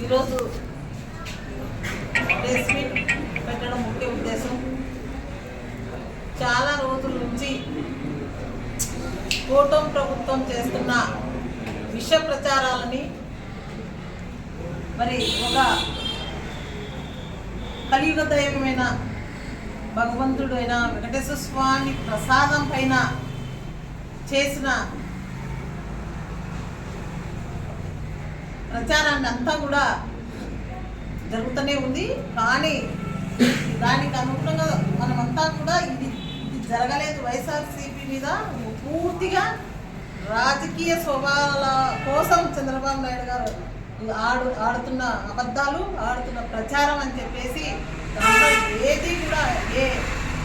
ఈరోజు press meet పెట్టడం ముఖ్య ఉద్దేశం, చాలా రోజుల నుంచి కూటమి ప్రభుత్వం చేస్తున్న విష ప్రచారాలని మరి ఒక కలియుగ దైవమైన భగవంతుడు అయిన వెంకటేశ్వర స్వామి ప్రసాదం పైన చేసిన ప్రచారాన్ని అంతా కూడా జరుగుతూనే ఉంది. కానీ దానికి అనుగుణంగా మనమంతా కూడా ఇది జరగలేదు. వైఎస్ఆర్సీపీ మీద పూర్తిగా రాజకీయ స్వభావాల కోసం చంద్రబాబు నాయుడు గారు ఆడుతున్న అబద్ధాలు, ఆడుతున్న ప్రచారం అని చెప్పేసి దాంట్లో ఏది కూడా ఏ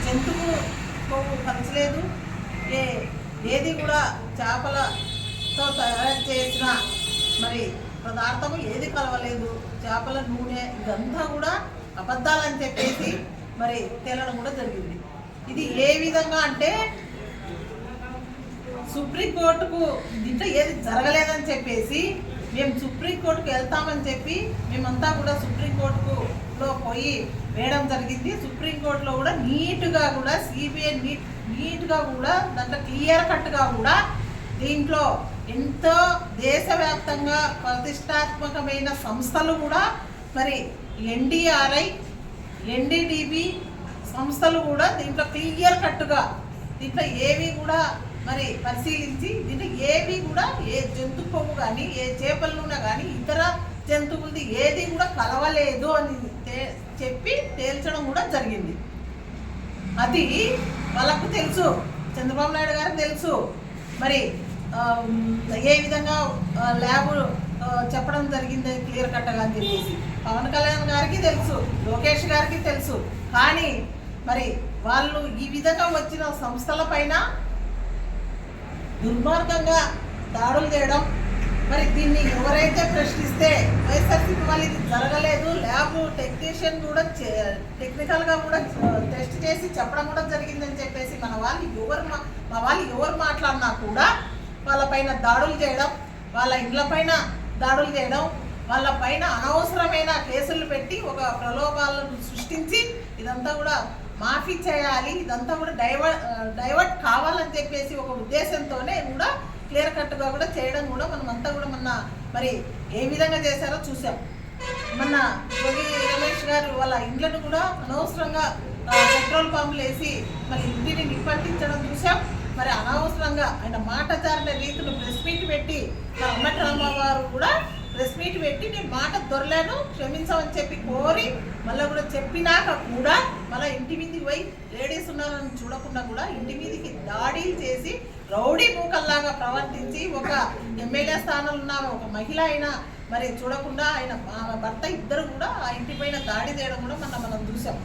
జంతువు కొవ్వు పంచలేదు, ఏది కూడా చేపలతో తయారు చేసిన మరి పదార్థము ఏది కలవలేదు, చేపల నూనె ఇదంతా కూడా అబద్ధాలని చెప్పేసి మరి తేలడం కూడా జరిగింది. ఇది ఏ విధంగా అంటే సుప్రీంకోర్టుకు దీంట్లో ఏది జరగలేదని చెప్పేసి మేము సుప్రీంకోర్టుకు వెళ్తామని చెప్పి మేమంతా కూడా సుప్రీంకోర్టులో పోయి వేయడం జరిగింది. సుప్రీంకోర్టులో కూడా నీట్గా కూడా సిబిఐ నీట్గా కూడా దాంట్లో క్లియర్ కట్గా కూడా దీంట్లో ఎంతో దేశవ్యాప్తంగా ప్రతిష్టాత్మకమైన సంస్థలు కూడా మరి ఎన్డీఆర్ఐ, ఎన్డీడీబీ సంస్థలు కూడా దీంట్లో క్లియర్ కట్టుగా దీంట్లో ఏవి కూడా మరి పరిశీలించి దీంట్లో ఏవి కూడా ఏ జంతు కొవ్వు కానీ ఏ చేపల నూనె కానీ ఇతర జంతువులది ఏది కూడా కలవలేదు అని చెప్పి తేల్చడం కూడా జరిగింది. అది వాళ్ళకు తెలుసు, చంద్రబాబు నాయుడు గారికి తెలుసు. మరి ఏ విధంగా ల్యాబ్ చెప్పడం జరిగింది క్లియర్ కట్టగా అని చెప్పేసి పవన్ కళ్యాణ్ గారికి తెలుసు, లోకేష్ గారికి తెలుసు. కానీ మరి వాళ్ళు ఈ విధంగా వచ్చిన సంస్థల పైన దుర్మార్గంగా దాడులు చేయడం, మరి దీన్ని ఎవరైతే ప్రశ్నిస్తే వైఎస్ఆర్సీపీ వాళ్ళు ఇది జరగలేదు, ల్యాబ్ టెక్నీషియన్ కూడా టెక్నికల్గా కూడా టెస్ట్ చేసి చెప్పడం కూడా జరిగిందని చెప్పేసి మా వాళ్ళు ఎవరు మాట్లాడినా కూడా వాళ్ళపైన దాడులు చేయడం, వాళ్ళ ఇళ్లపైన దాడులు చేయడం, వాళ్ళ పైన అనవసరమైన కేసులు పెట్టి ఒక ప్రలోభాలను సృష్టించి ఇదంతా కూడా మాఫీ చేయాలి, ఇదంతా కూడా డైవర్ట్ కావాలని చెప్పేసి ఒక ఉద్దేశంతోనే కూడా క్లియర్ కట్గా కూడా చేయడం కూడా మనమంతా కూడా మరి ఏ విధంగా చేశారో చూసాం. మొన్న యోగి రమేష్ గారు వాళ్ళ ఇండ్లను కూడా అనవసరంగా పెట్రోల్ పంపులు వేసి మరి ఇంటిని నిప్పంటించడం చూసాం. మరి అనవసరంగా ఆయన మాట జారిన రీతిలో ప్రెస్ మీట్ పెట్టి మరి అమ్మటి రామారావు కూడా ప్రెస్ మీట్ పెట్టి నేను మాట దొరలేను క్షమించమని చెప్పి కోరి మళ్ళీ కూడా చెప్పినాక కూడా మళ్ళీ ఇంటి మీదకి పోయి లేడీస్ ఉన్నారని చూడకుండా కూడా ఇంటి మీదకి దాడులు చేసి రౌడీ మూకల్లాగా ప్రవర్తించి ఒక ఎమ్మెల్యే స్థానంలో ఉన్న ఒక మహిళ అయినా మరి చూడకుండా ఆయన భర్త ఇద్దరు కూడా ఆ ఇంటి పైన దాడి చేయడం కూడా మనం చూసాం.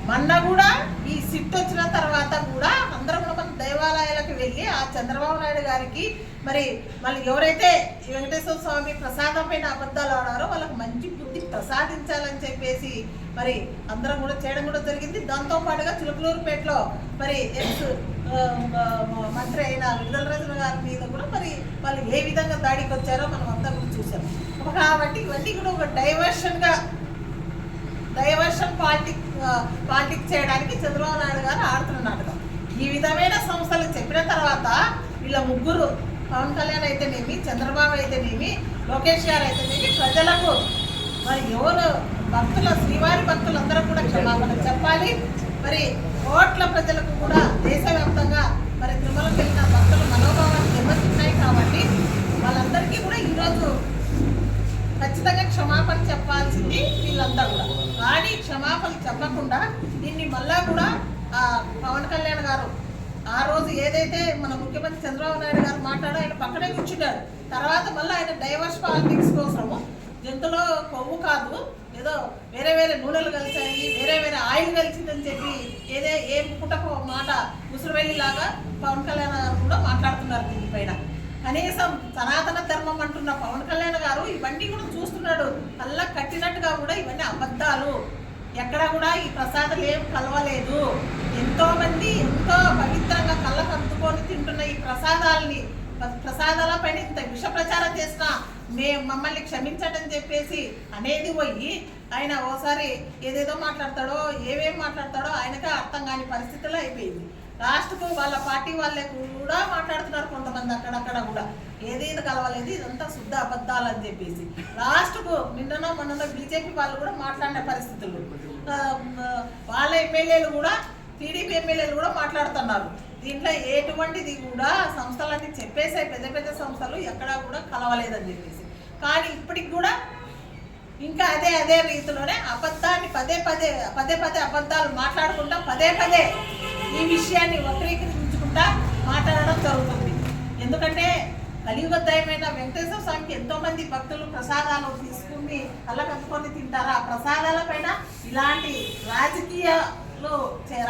మొన్న కూడా ఈ సిట్ వచ్చిన తర్వాత కూడా అందరం కూడా మన దేవాలయాలకు వెళ్ళి ఆ చంద్రబాబు నాయుడు గారికి మరి మళ్ళీ ఎవరైతే వెంకటేశ్వర స్వామి ప్రసాదం పైన అబద్ధాలు ఆడారో వాళ్ళకి మంచి బుద్ధి ప్రసాదించాలని చెప్పేసి మరి అందరం కూడా చేయడం కూడా జరిగింది. దాంతోపాటుగా చిలుకలూరుపేటలో మరి ఎక్స్ మంత్రి అయిన విడుదల రజన గారి మీద కూడా మరి వాళ్ళు ఏ విధంగా దాడికి వచ్చారో మనం అంతా కూడా చూసాం. కాబట్టి ఇవన్నీ కూడా ఒక డైవర్షన్ పాలిటిక్స్ చేయడానికి చంద్రబాబు నాయుడు గారు ఆడుతున్న నాటకం. ఈ విధమైన సంస్థలు చెప్పిన తర్వాత వీళ్ళ ముగ్గురు పవన్ కళ్యాణ్ అయితేనేమి, చంద్రబాబు అయితేనేమి, లోకేష్ గారు అయితేనేమి ప్రజలకు మరి ఎవరు భక్తుల శ్రీవారి భక్తులందరూ కూడా క్షమాపణ చెప్పాలి. మరి కోట్ల ప్రజలకు కూడా దేశవ్యాప్తంగా మరి తిరుమలకు వెళ్ళిన భక్తుల మనోభావాలు దెబ్బతిన్నాయి. కాబట్టి వాళ్ళందరికీ కూడా ఈరోజు ఖచ్చితంగా క్షమాపణ చెప్పాల్సింది వీళ్ళంతా కూడా. కానీ క్షమాపణ చెప్పకుండా దీన్ని మళ్ళా కూడా పవన్ కళ్యాణ్ గారు ఆ రోజు ఏదైతే మన ముఖ్యమంత్రి చంద్రబాబు నాయుడు గారు మాట్లాడో ఆయన పక్కనే కూర్చుంటాడు. తర్వాత మళ్ళీ ఆయన డైవర్స్ పాలిటిక్స్ కోసము జంతువులో కొవ్వు కాదు ఏదో వేరే నూనెలు కలిసాయి, వేరే ఆయిల్ కలిసిందని చెప్పి ఏ పుట్టకు మాట ముసురువెల్లిలాగా పవన్ కళ్యాణ్ గారు కూడా మాట్లాడుతున్నారు దీనిపైన. కనీసం సనాతన ధర్మం అంటున్న పవన్ కళ్యాణ్ గారు ఇవన్నీ కూడా చూస్తున్నాడు. కళ్ళ కట్టినట్టుగా కూడా ఇవన్నీ అబద్ధాలు, ఎక్కడ కూడా ఈ ప్రసాదాలు ఏం కలవలేదు. ఎంతోమంది ఎంతో పవిత్రంగా కళ్ళకు అందుకొని తింటున్న ఈ ప్రసాదాలని ప్రసాదాల పైన ఇంత విష ప్రచారం చేసిన మమ్మల్ని క్షమించండి అని చెప్పేసి అనేది పోయి ఆయన ఓసారి ఏదేదో మాట్లాడతాడో ఏమేమి మాట్లాడతాడో ఆయనకే అర్థం కాని పరిస్థితుల్లో అయిపోయింది. లాస్ట్కు వాళ్ళ పార్టీ వాళ్ళే కూడా మాట్లాడుతున్నారు కొంతమంది అక్కడక్కడ కూడా ఏదేది కలవలేదు, ఇదంతా శుద్ధ అబద్ధాలు అని చెప్పేసి. లాస్ట్కు నిన్ననో మొన్ననో బీజేపీ వాళ్ళు కూడా మాట్లాడిన పరిస్థితులు, వాళ్ళ ఎమ్మెల్యేలు కూడా టీడీపీ ఎమ్మెల్యేలు కూడా మాట్లాడుతున్నారు. దీంట్లో ఎటువంటిది కూడా సంస్థలన్నీ చెప్పేసాయి, పెద్ద పెద్ద సంస్థలు ఎక్కడా కూడా కలవలేదని చెప్పేసి. కానీ ఇప్పటికి కూడా ఇంకా అదే రీతిలోనే అబద్ధాన్ని పదే పదే అబద్ధాలు మాట్లాడుకుంటా పదే ఈ విషయాన్ని వక్రీకరించుకుంటా మాట్లాడడం జరుగుతుంది. ఎందుకంటే కలియుగదయమైన వెంకటేశ్వర స్వామికి ఎంతోమంది భక్తులు ప్రసాదాలు తీసుకుని కళ్ళకత్తుకొని తింటారు. ఆ ప్రసాదాల పైన ఇలాంటి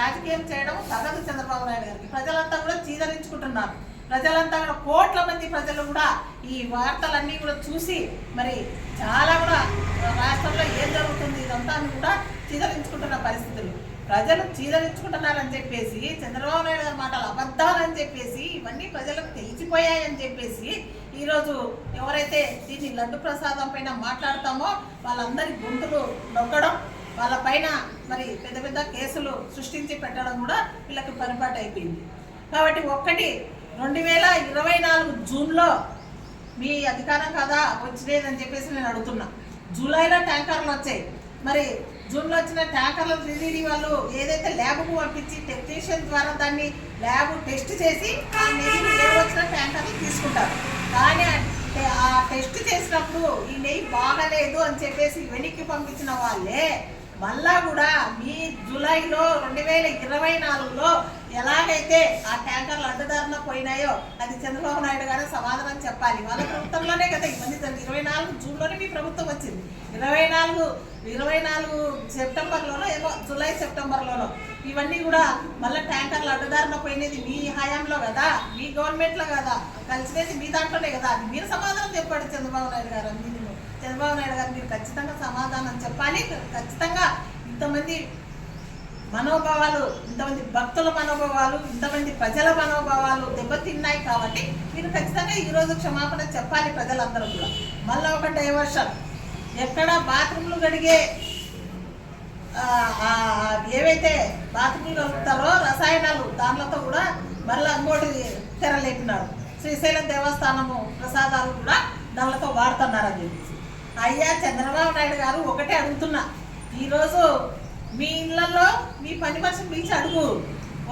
రాజకీయం చేయడం తగదు చంద్రబాబు నాయుడు గారికి. ప్రజలంతా కూడా చీదరించుకుంటున్నారు. ప్రజలంతా కూడా కోట్ల మంది ప్రజలు కూడా ఈ వార్తలన్నీ కూడా చూసి మరి చాలా కూడా రాష్ట్రంలో ఏం జరుగుతుంది ఇదంతా కూడా చీదరించుకుంటున్న పరిస్థితులు. ప్రజలు చీదరించుకుంటున్నారని చెప్పేసి చంద్రబాబు నాయుడు గారి మాటలు అబద్ధాలని చెప్పేసి ఇవన్నీ ప్రజలకు తెలిసిపోయాయని చెప్పేసి ఈరోజు ఎవరైతే దీన్ని లడ్డు ప్రసాదం పైన మాట్లాడతామో వాళ్ళందరి గొంతులు నొక్కడం, వాళ్ళ పైన మరి పెద్ద కేసులు సృష్టించి పెట్టడం కూడా వీళ్ళకి పరిపాటు అయిపోయింది. కాబట్టి 2024 జూన్లో మీ అధికారం కదా వచ్చినదని చెప్పేసి నేను అడుగుతున్నా. జూలైలో ట్యాంకర్లు వచ్చాయి, మరి జూన్లో వచ్చిన ట్యాంకర్లు టీడీడీ వాళ్ళు ఏదైతే ల్యాబ్కు పంపించి టెక్నీషియన్ ద్వారా దాన్ని ల్యాబ్ టెస్ట్ చేసి ఆ నెయ్యి ఏ వచ్చిన ట్యాంకర్లు తీసుకుంటారు. కానీ ఆ టెస్ట్ చేసినప్పుడు ఈ నెయ్యి బాగలేదు అని చెప్పేసి వెనక్కి పంపించిన వాళ్ళే మళ్ళా కూడా మీ జూలైలో 2024లో ఎలాగైతే ఆ ట్యాంకర్లు అడ్డదారిన పోయినాయో అది చంద్రబాబు నాయుడు గారు సమాధానం చెప్పాలి. వాళ్ళ ప్రభుత్వంలోనే కదా ఇవన్నీ 24 జూన్లోనే మీ ప్రభుత్వం వచ్చింది. 24 సెప్టెంబర్లోనో ఏమో జూలై సెప్టెంబర్లోనో ఇవన్నీ కూడా మళ్ళీ ట్యాంకర్లు అడ్డదారిన పోయినది మీ హయాంలో కదా, మీ గవర్నమెంట్లో కదా, కలిసినది మీ దాంట్లోనే కదా. అది మీరు సమాధానం చెప్పాడు చంద్రబాబు నాయుడు గారు. చంద్రబాబు నాయుడు గారు మీరు ఖచ్చితంగా సమాధానం చెప్పాలి. ఖచ్చితంగా ఇంతమంది మనోభావాలు, ఇంతమంది భక్తుల మనోభావాలు, ఇంతమంది ప్రజల మనోభావాలు దెబ్బతిన్నాయి కాబట్టి మీరు ఖచ్చితంగా ఈరోజు క్షమాపణ చెప్పాలి ప్రజలందరూ కూడా. మళ్ళీ ఒక డైవర్షన్ ఎక్కడ బాత్రూమ్లు గడిగే ఏవైతే బాత్రూమ్లు కలుపుతారో రసాయనాలు దాంట్లతో కూడా మళ్ళీ ఇంకోటి తెరలేపినారు. శ్రీశైలం దేవస్థానము ప్రసాదాలు కూడా దాంట్లతో వాడుతున్నారని చెప్పేసి. అయ్యా చంద్రబాబు నాయుడు గారు ఒకటే అడుగుతున్నా, ఈరోజు మీ ఇళ్లలో మీ పని మనిషిని పిలిచి అడుగు,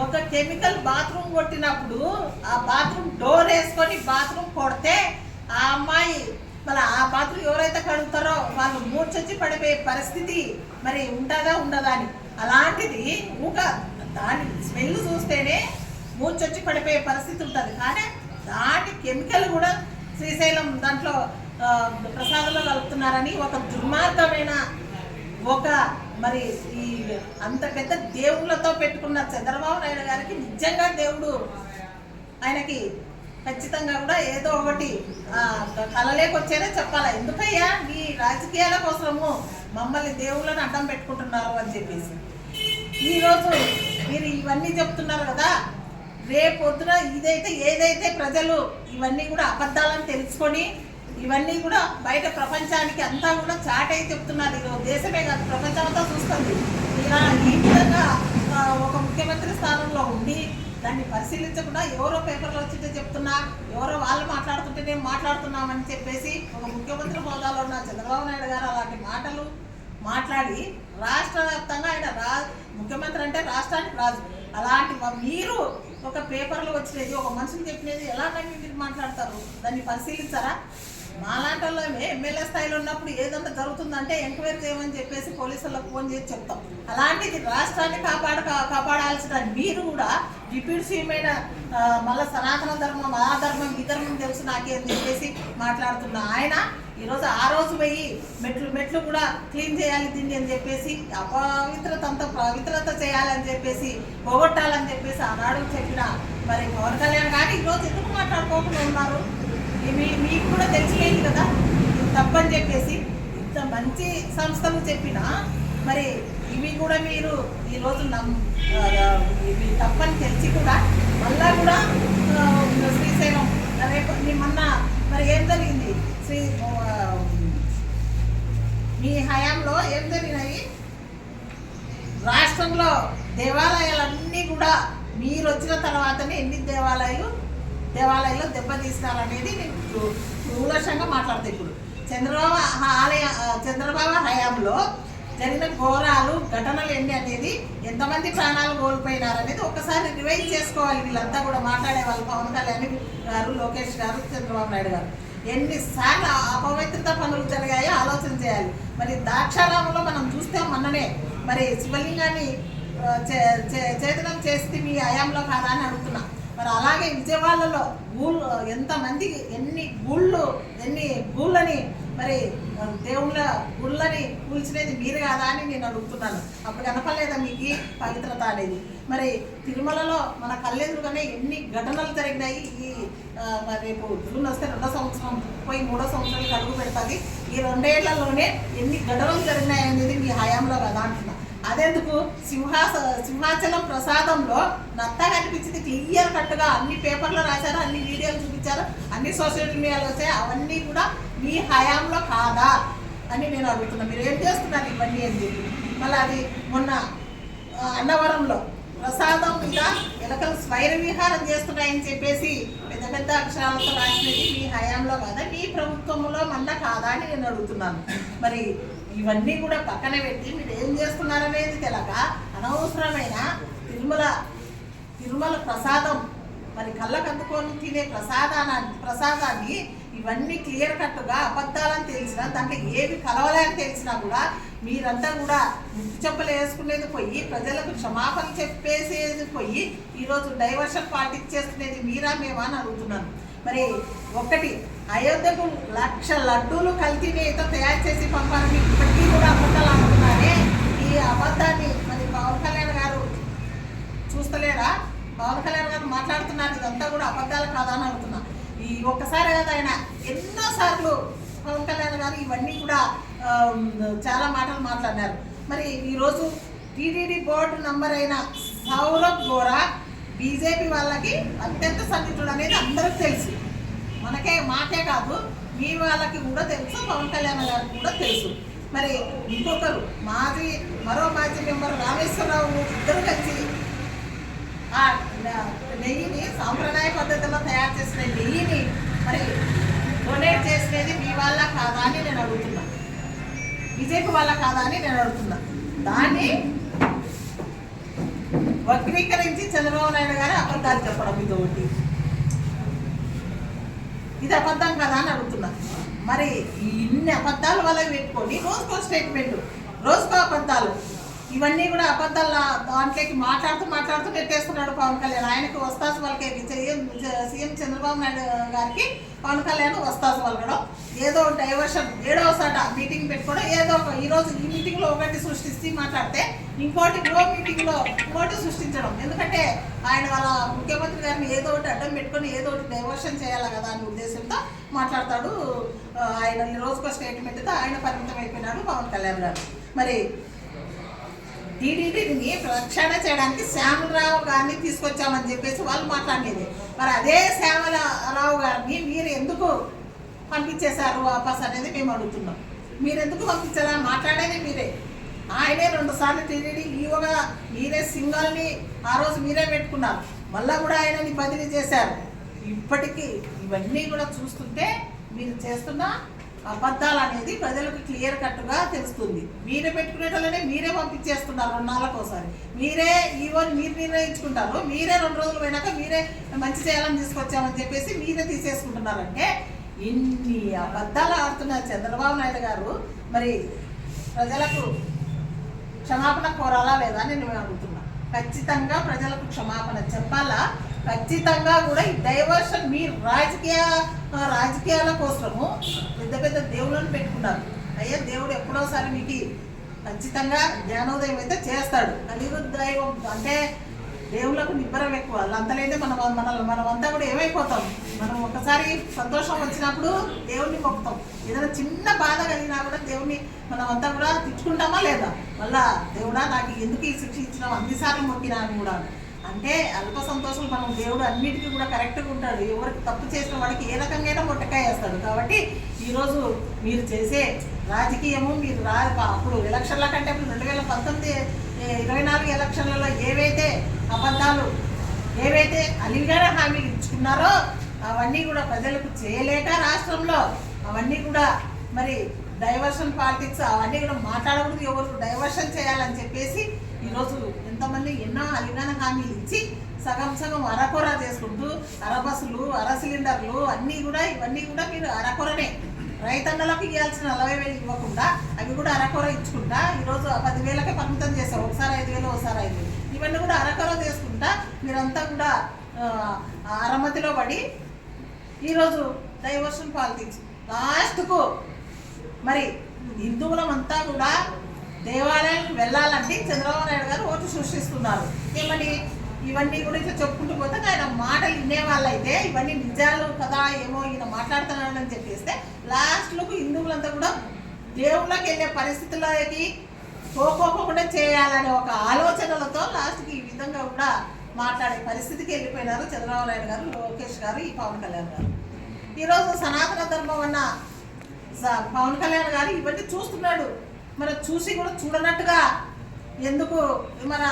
ఒక కెమికల్ బాత్రూమ్ కొట్టినప్పుడు ఆ బాత్రూమ్ డోర్ వేసుకొని బాత్రూమ్ కొడితే ఆ అమ్మాయి మళ్ళీ ఆ బాత్రూమ్ ఎవరైతే కడుగుతారో వాళ్ళు మూర్చొచ్చి పడిపోయే పరిస్థితి మరి ఉంటుందా ఉండదా అని. అలాంటిది దాని స్మెల్ చూస్తేనే మూర్చొచ్చి పడిపోయే పరిస్థితి ఉంటుంది. కానీ దాని కెమికల్ కూడా శ్రీశైలం దాంట్లో ప్రసాదంలో కలుపుతున్నారని ఒక దుర్మార్గమైన మరి ఈ అంత పెద్ద దేవుళ్ళతో పెట్టుకున్న చంద్రబాబు నాయుడు గారికి నిజంగా దేవుడు ఆయనకి ఖచ్చితంగా కూడా ఏదో ఒకటి కలలేకొచ్చేనే చెప్పాలి. ఎందుకయ్యా మీ రాజకీయాల కోసము మమ్మల్ని దేవుళ్ళని అడ్డం పెట్టుకుంటున్నారు అని చెప్పేసి. ఈరోజు మీరు ఇవన్నీ చెప్తున్నారు కదా, రేపొద్దున ఏదైతే ప్రజలు ఇవన్నీ కూడా అబద్ధాలని తెలుసుకొని ఇవన్నీ కూడా బయట ప్రపంచానికి అంతా కూడా చాటై చెప్తున్నారు. దేశమే కాదు ప్రపంచం అంతా చూస్తుంది. ఇలా ఈ విధంగా ఒక ముఖ్యమంత్రి స్థానంలో ఉండి దాన్ని పరిశీలించకుండా ఎవరో పేపర్లో వచ్చింటే చెప్తున్నా, ఎవరో వాళ్ళు మాట్లాడుతుంటే నేను మాట్లాడుతున్నామని చెప్పేసి ఒక ముఖ్యమంత్రి హోదాలో ఉన్న చంద్రబాబు నాయుడు గారు అలాంటి మాటలు మాట్లాడి రాష్ట్ర వ్యాప్తంగా ఆయన ముఖ్యమంత్రి అంటే రాష్ట్రానికి రాజు. అలాంటి మీరు ఒక పేపర్లో వచ్చినది ఒక మనిషిని చెప్పినది ఎలా మీరు మాట్లాడతారు? దాన్ని పరిశీలించారా? మాలాంటి వాళ్ళు ఎమ్మెల్యే స్థాయిలో ఉన్నప్పుడు ఏదన్నా జరుగుతుందంటే ఎంక్వైరీ చేయమని చెప్పేసి పోలీసులకు ఫోన్ చేసి చెప్తాం. అలాంటిది రాష్ట్రాన్ని కాపాడాల్సిన మీరు కూడా డిప్యూటీ సీఎం అయిన మళ్ళీ సనాతన ధర్మం ఆ ధర్మం ఈ ధర్మం తెలుసు నాకే అని చెప్పేసి మాట్లాడుతున్న ఆయన ఈరోజు ఆ రోజు పోయి మెట్లు కూడా క్లీన్ చేయాలి దీన్ని అని చెప్పేసి పవిత్రత చేయాలని చెప్పేసి పోగొట్టాలని చెప్పేసి ఆనాడు చెప్పిన మరి పవన్ కళ్యాణ్ కానీ ఈరోజు ఎందుకు మాట్లాడుకోకుండా ఉన్నారు? మీకు కూడా తెలిసిపోయింది కదా తప్పని చెప్పేసి. ఇంత మంచి సంస్థలు చెప్పినా మరి ఇవి కూడా మీరు ఈరోజు ఇవి తప్పని తెలిసి కూడా మళ్ళా కూడా శ్రీశైలం రేపు మొన్న మరి ఏం జరిగింది? శ్రీ మీ హయాంలో ఏం జరిగినాయి? రాష్ట్రంలో దేవాలయాలన్నీ కూడా మీరు వచ్చిన తర్వాతనే ఎన్ని దేవాలయాలు దెబ్బతీస్తారనేది నేను కూలంగా మాట్లాడతాను. ఇప్పుడు చంద్రబాబు హయాంలో జరిగిన ఘోరాలు ఘటనలు ఎన్ని అనేది, ఎంతమంది ప్రాణాలు కోల్పోయినారనేది ఒక్కసారి రివైజ్ చేసుకోవాలి. వీళ్ళంతా కూడా మాట్లాడే వాళ్ళు, పవన్ కళ్యాణ్ గారు, లోకేష్ గారు, చంద్రబాబు నాయుడు గారు ఎన్నిసార్లు అపవిత్రత పనులు జరిగాయో ఆలోచన చేయాలి. మరి ద్రాక్షారామంలో మనం చూస్తే మొన్ననే మరి శివలింగాన్ని చేతనం చేస్తే మీ హయాంలో కాదా అని అడుగుతున్నా. మరి అలాగే విజయవాడలో ఎంతమందికి ఎన్ని గూళ్ళని మరి దేవుళ్ళ గుళ్ళని కూల్చినది మీరు కాదా అని నేను అడుగుతున్నాను. అప్పుడు కనపడలేదా మీకు పవిత్రత అనేది? మరి తిరుమలలో మన కళ్ళెదురుగానే ఎన్ని ఘటనలు జరిగినాయి. ఈ రేపు జూన్ వస్తే 2వ సంవత్సరం పోయి 3వ సంవత్సరానికి అడుగు పెడుతుంది. ఈ 2 ఏళ్లలోనే ఎన్ని ఘటనలు జరిగినాయి అనేది మీ హయాంలో కదా అంటున్నా. అదెందుకు? సింహాచలం ప్రసాదంలో నత్త కనిపించింది క్లియర్ కట్గా, అన్ని పేపర్లో రాశారు, అన్ని వీడియోలు చూపించారు, అన్ని సోషల్ మీడియాలో వచ్చాయి. అవన్నీ కూడా మీ హయాంలో కాదా అని నేను అడుగుతున్నా. మీరు ఏం చేస్తున్నారు ఇవన్నీ అని చెప్పి. మళ్ళీ అది మొన్న అన్నవరంలో ప్రసాదం మీద ఎలకలు స్వైర విహారం చేస్తున్నాయని చెప్పేసి పెద్ద పెద్ద అక్షరాలతో రాసినది మీ హయాంలో కాదా, మీ ప్రభుత్వంలో మళ్ళా కాదా అని నేను అడుగుతున్నాను. మరి ఇవన్నీ కూడా పక్కన పెట్టి మీరు ఏం చేస్తున్నారనేది తెలక అనవసరమైన తిరుమల ప్రసాదం, మరి కళ్ళకు అందుకొని తినే ప్రసాదాన్ని ఇవన్నీ క్లియర్ కట్గా అబద్ధాలని తెలిసినా, దాంట్లో ఏవి కలవలేని తెలిసినా కూడా మీరంతా కూడా ముక్తి చెప్పులు వేసుకునేది పోయి, ప్రజలకు క్షమాపణ చెప్పేసేది పోయి, ఈరోజు డైవర్షన్ పాలిటిక్స్ చేస్తున్నది మీరా మేమా అని అడుగుతున్నాను. మరి ఒకటి, అయోధ్యకు 1,00,000 లడ్డూలు కల్తీతో తయారు చేసి పంపాలని ఇప్పటికీ కూడా అబద్ధాలు అనుకున్నారే. ఈ అబద్ధాన్ని మరి పవన్ కళ్యాణ్ గారు చూస్తలేరా? పవన్ కళ్యాణ్ గారు మాట్లాడుతున్నారు, ఇదంతా కూడా అబద్ధాలు కాదా అని అడుగుతున్నా. ఈ ఒక్కసారి కదా ఆయన ఎన్నోసార్లు పవన్ కళ్యాణ్ గారు ఇవన్నీ కూడా చాలా మాటలు మాట్లాడినారు. మరి ఈరోజు టీటీడీ బోర్డు నంబర్ అయిన సౌరభ్ గోరా బీజేపీ వాళ్ళకి అత్యంత సన్నిహితుడు అనేది అందరికీ తెలుసు. మాకే కాదు, మీ వాళ్ళకి కూడా తెలుసు, పవన్ కళ్యాణ్ గారికి కూడా తెలుసు. మరి ఇంకొకరు మరో మాజీ మెంబర్ రామేశ్వరరావు ఇద్దరు కలిసి ఆ నెయ్యిని సాంప్రదాయ పద్ధతిలో తయారు చేసిన నెయ్యిని మరి డొనేట్ చేసినది మీ వాళ్ళ కాదా అని నేను అడుగుతున్నా. బీజేపీ వాళ్ళ కాదా అని నేను అడుగుతున్నా. దాన్ని వక్రీకరించి చంద్రబాబు నాయుడు గారు అబద్ధాలు చెప్పడం ఇదొకటి. ఇది అబద్ధం కదా అని అడుగుతున్నా. మరి ఇన్ని అబద్ధాల వల్ల పెట్టుకొని రోజుకో స్టేట్మెంట్, రోజుకో అబద్ధాలు, ఇవన్నీ కూడా అబద్ధాల దాంట్లోకి మాట్లాడుతూ పెట్టేస్తున్నాడు పవన్ కళ్యాణ్. ఆయనకు వస్తాసు వాళ్ళకి సీఎం చంద్రబాబు నాయుడు గారికి పవన్ కళ్యాణ్ వస్తాసు వాళ్ళకడం, ఏదో డైవర్షన్ 7వసాట మీటింగ్ పెట్టుకోవడం, ఏదో ఈరోజు ఈ మీటింగ్లో ఒకటి సృష్టిస్తే మాట్లాడితే ఇంకోటి మీటింగ్లో ఇంకోటి సృష్టించడం. ఎందుకంటే ఆయన వాళ్ళ ముఖ్యమంత్రి గారిని ఏదో ఒకటి అడ్డం పెట్టుకొని ఏదో ఒకటి డైవర్షన్ చేయాలి కదా అనే ఉద్దేశంతో మాట్లాడతాడు. ఆయన రోజుకో స్టేట్మెంట్తో ఆయన పరిమితం అయిపోయినాడు పవన్ కళ్యాణ్ గారు. మరి టీడీపీని ప్రక్షాళన చేయడానికి శ్యామలరావు గారిని తీసుకొచ్చామని చెప్పేసి వాళ్ళు మాట్లాడేది. మరి అదే శ్యామలరావు గారిని మీరు ఎందుకు పంపించేశారు వాపస్ అనేది మేము అడుగుతున్నాం. మీరు ఎందుకు పంపించారా? మాట్లాడేది మీరే. ఆయనే 2 సార్లు టీడీడీ ఈవోగా మీరే సింగల్ని ఆ రోజు మీరే పెట్టుకున్నారు. మళ్ళా కూడా ఆయనని బదిలీ చేశారు. ఇప్పటికీ ఇవన్నీ కూడా చూస్తుంటే మీరు చేస్తున్న అబద్ధాలు అనేది ప్రజలకు క్లియర్ కట్గా తెలుస్తుంది. మీరే పెట్టుకునేటోళ్ళనే మీరే పంపించేస్తున్నారు 2 నెలలకోసారి. మీరే ఈవోని మీరు నిర్ణయించుకుంటారు. మీరే 2 రోజులు పోయినాక మీరే మంచి చేయాలని తీసుకొచ్చామని చెప్పేసి మీరే తీసేసుకుంటున్నారంటే ఇన్ని అబద్ధాలు ఆడుతున్న చంద్రబాబు నాయుడు గారు మరి ప్రజలకు క్షమాపణ కోరాలా లేదా అని నేను అడుగుతున్నా. ఖచ్చితంగా ప్రజలకు క్షమాపణ చెప్పాలా. ఖచ్చితంగా కూడా ఈ డైవర్షన్ మీ రాజకీయాల కోసము పెద్ద దేవుళ్ళని పెట్టుకున్నారు. అయ్యా దేవుడు ఎప్పుడోసారి మీకు ఖచ్చితంగా జ్ఞానోదయం అయితే చేస్తాడు. కలియుగదైవం అంటే దేవుళ్ళకు నిబ్బరం ఎక్కువ. అంతలేదే మనమంతా కూడా ఏమైపోతాం. మనం ఒకసారి సంతోషం వచ్చినప్పుడు దేవుణ్ణి మొక్కుతాం. ఏదైనా చిన్న బాధ కలిగినా కూడా దేవుణ్ణి మనమంతా కూడా తిట్టుకుంటామా లేదా? మళ్ళా దేవుడా నాకు ఎందుకు ఈ శిక్ష ఇచ్చినావు, అన్నిసార్లు మొక్కినా అని కూడా. అంటే అల్ప సంతోషం మనం దేవుడు అన్నిటికీ కూడా కరెక్ట్గా ఉంటాడు. ఎవరికి తప్పు చేసిన వాడికి ఏ రకంగా మొట్టకాయ వేస్తాడు. కాబట్టి ఈరోజు మీరు చేసే రాజకీయము మీరు అప్పుడు ఎలక్షన్ల కంటే 2019 24 ఎలక్షన్లలో ఏవైతే అబద్ధాలు ఏవైతే అలిగానే హామీలు ఇచ్చుకున్నారో అవన్నీ కూడా ప్రజలకు చేయలేక రాష్ట్రంలో అవన్నీ కూడా మరి డైవర్షన్ పాలిటిక్స్ అవన్నీ కూడా మాట్లాడకూడదు, ఎవరు డైవర్షన్ చేయాలని చెప్పేసి ఈరోజు ఎంతమంది ఎన్నో అలిగాన హామీలు ఇచ్చి సగం సగం అరకొర చేసుకుంటూ అరబస్సులు అర సిలిండర్లు అన్నీ కూడా ఇవన్నీ కూడా మీరు అరకొరనే రైతన్నలకు ఇవ్వాల్సిన 40,000 ఇవ్వకుండా అవి కూడా అరకొర ఇచ్చుకుంటా ఈరోజు 10,000కే పరిమితం చేస్తారు. ఒకసారి 5,000 ఒకసారి 5,000 ఇవన్నీ కూడా అరకొర చేసుకుంటా మీరంతా కూడా అరమతిలో పడి ఈరోజు డైవర్షన్ పాలిటిక్స్ లాస్ట్కు మరి హిందువులమంతా కూడా దేవాలయానికి వెళ్ళాలంటే చంద్రబాబు నాయుడు గారు ఓటు సృష్టిస్తున్నారు. ఏమని ఇవన్నీ కూడా ఇట్లా చెప్పుకుంటూ పోతే ఆయన మాటలు వినేవాళ్ళైతే ఇవన్నీ నిజాలు కదా ఏమో ఈయన మాట్లాడుతున్నాడని చెప్పేస్తే లాస్ట్లకు హిందువులంతా కూడా దేవుళ్ళకి వెళ్ళే పరిస్థితులకి పోకోకుండా చేయాలనే ఒక ఆలోచనలతో లాస్ట్కి ఈ విధంగా కూడా మాట్లాడే పరిస్థితికి వెళ్ళిపోయినారు చంద్రబాబు నాయుడు గారు, లోకేష్ గారు, ఈ పవన్ కళ్యాణ్ గారు. ఈరోజు సనాతన ధర్మం అన్న పవన్ కళ్యాణ్ గారు ఇవన్నీ చూస్తున్నాడు. మరి చూసి కూడా చూడనట్టుగా ఎందుకు మన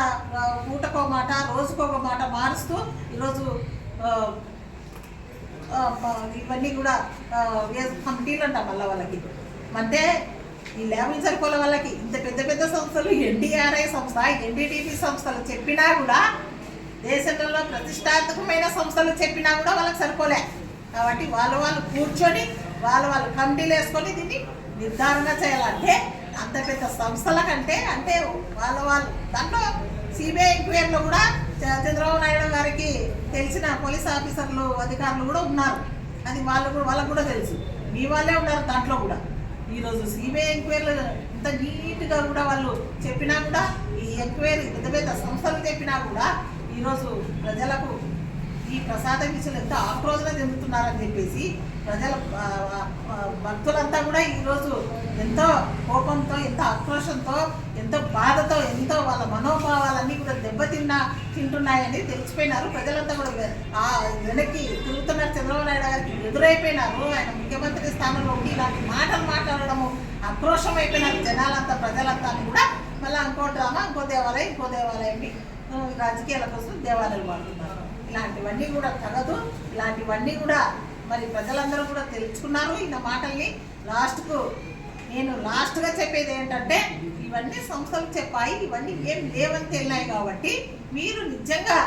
పూటకో మాట రోజుకొక మాట మారుస్తూ ఈరోజు ఇవన్నీ కూడా కమిటీలు అంటాం మళ్ళీ వాళ్ళకి అంటే ఈ ల్యాబులు సరిపోలే వాళ్ళకి ఇంత పెద్ద పెద్ద సంస్థలు ఎన్డీఆర్ఐ సంస్థ ఎన్డీటీవీ సంస్థలు చెప్పినా కూడా దేశంలో ప్రతిష్టాత్మకమైన సంస్థలు చెప్పినా కూడా వాళ్ళకి సరిపోలే. కాబట్టి వాళ్ళు కూర్చొని వాళ్ళు కమిటీలు వేసుకొని దీన్ని నిర్ధారణ చేయాలంటే అంత పెద్ద సంస్థల కంటే అంటే వాళ్ళు దాంట్లో సిబిఐ ఎంక్వైరీలో కూడా చంద్రబాబు నాయుడు గారికి తెలిసిన పోలీస్ ఆఫీసర్లు అధికారులు కూడా ఉన్నారు. అది వాళ్ళకు కూడా తెలుసు. మీ వాళ్ళే ఉన్నారు దాంట్లో కూడా. ఈరోజు సిబిఐ ఎంక్వైరీలు ఇంత నీట్గా కూడా వాళ్ళు చెప్పినా కూడా ఈ ఎంక్వైరీ పెద్ద పెద్ద సంస్థలు చెప్పినా కూడా ఈరోజు ప్రజలకు ఈ ప్రసాదం విషయంలో ఎంతో ఆక్రోధన చెందుతున్నారని చెప్పేసి ప్రజల భక్తులంతా కూడా ఈరోజు ఎంతో కోపంతో ఎంతో ఆక్రోషంతో ఎంతో బాధతో ఎంతో వాళ్ళ మనోభావాలన్నీ కూడా తింటున్నాయని తెలిసిపోయినారు. ప్రజలంతా కూడా వెనక్కి తిరుగుతున్నారు. చంద్రబాబు నాయుడు గారికి ఎదురైపోయినారు. ఆయన ముఖ్యమంత్రి స్థానంలో ఉండి ఇలాంటి మాటలు మాట్లాడడము ఆక్రోషం అయిపోయినారు జనాలంతా ప్రజలంతా కూడా. మళ్ళీ ఇంకో డ్రామా ఇంకో దేవాలయం రాజకీయాల కోసం దేవాలయాలు వాడుతున్నారు. ఇలాంటివన్నీ కూడా తగదు. ఇలాంటివన్నీ కూడా మరి ప్రజలందరూ కూడా తెలుసుకున్నారు ఈయన మాటల్ని. నేను లాస్ట్గా చెప్పేది ఏంటంటే ఇవన్నీ సంస్థలు చెప్పాయి, ఇవన్నీ ఏం లేవని తెలినాయి. కాబట్టి మీరు నిజంగా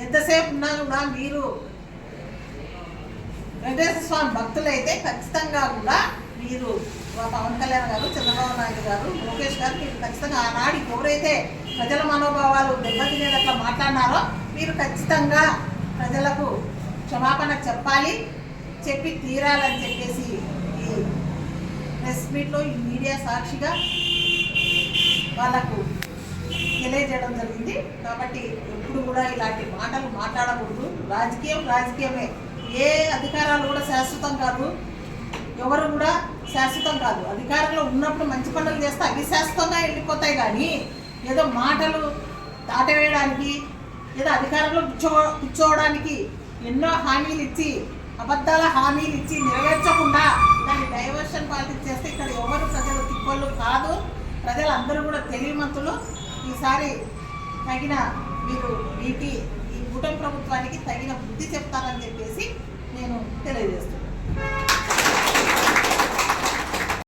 ఎంతసేపు ఉన్నా కూడా మీరు వెంకటేశ్వర స్వామి భక్తులైతే ఖచ్చితంగా కూడా మీరు పవన్ కళ్యాణ్ గారు, చంద్రబాబు నాయుడు గారు, లోకేష్ గారు మీరు ఖచ్చితంగా ఆనాడు ఎవరైతే ప్రజల మనోభావాలు దెబ్బతినేటట్లా మాట్లాడినారో మీరు ఖచ్చితంగా ప్రజలకు క్షమాపణ చెప్పి తీరాలని చెప్పేసి ఈ ప్రెస్ మీట్లో ఈ మీడియా సాక్షిగా వాళ్ళకు తెలియజేయడం జరిగింది. కాబట్టి ఎప్పుడు కూడా ఇలాంటి మాటలు మాట్లాడకూడదు. రాజకీయమే. ఏ అధికారాలు కూడా శాశ్వతం కాదు, ఎవరు కూడా శాశ్వతం కాదు. అధికారంలో ఉన్నప్పుడు మంచి పనులు చేస్తే అవి శాశ్వతంగా వెళ్ళిపోతాయి. కానీ ఏదో మాటలు దాటవేయడానికి ఏదో అధికారంలో కూర్చోవడానికి ఎన్నో హామీలు ఇచ్చి అబద్ధాల హామీలు ఇచ్చి నెరవేర్చకుండా దాన్ని డైవర్షన్ పాలిటిక్స్ చేస్తే ఇక్కడ ఎవరు ప్రజలు తిప్పళ్ళు కాదు. ప్రజలందరూ కూడా తెలివిమంతులు. ఈసారి మీరు ఈ కూటమి ప్రభుత్వానికి తగిన బుద్ధి చెప్తారని చెప్పేసి నేను తెలియజేస్తున్నాను.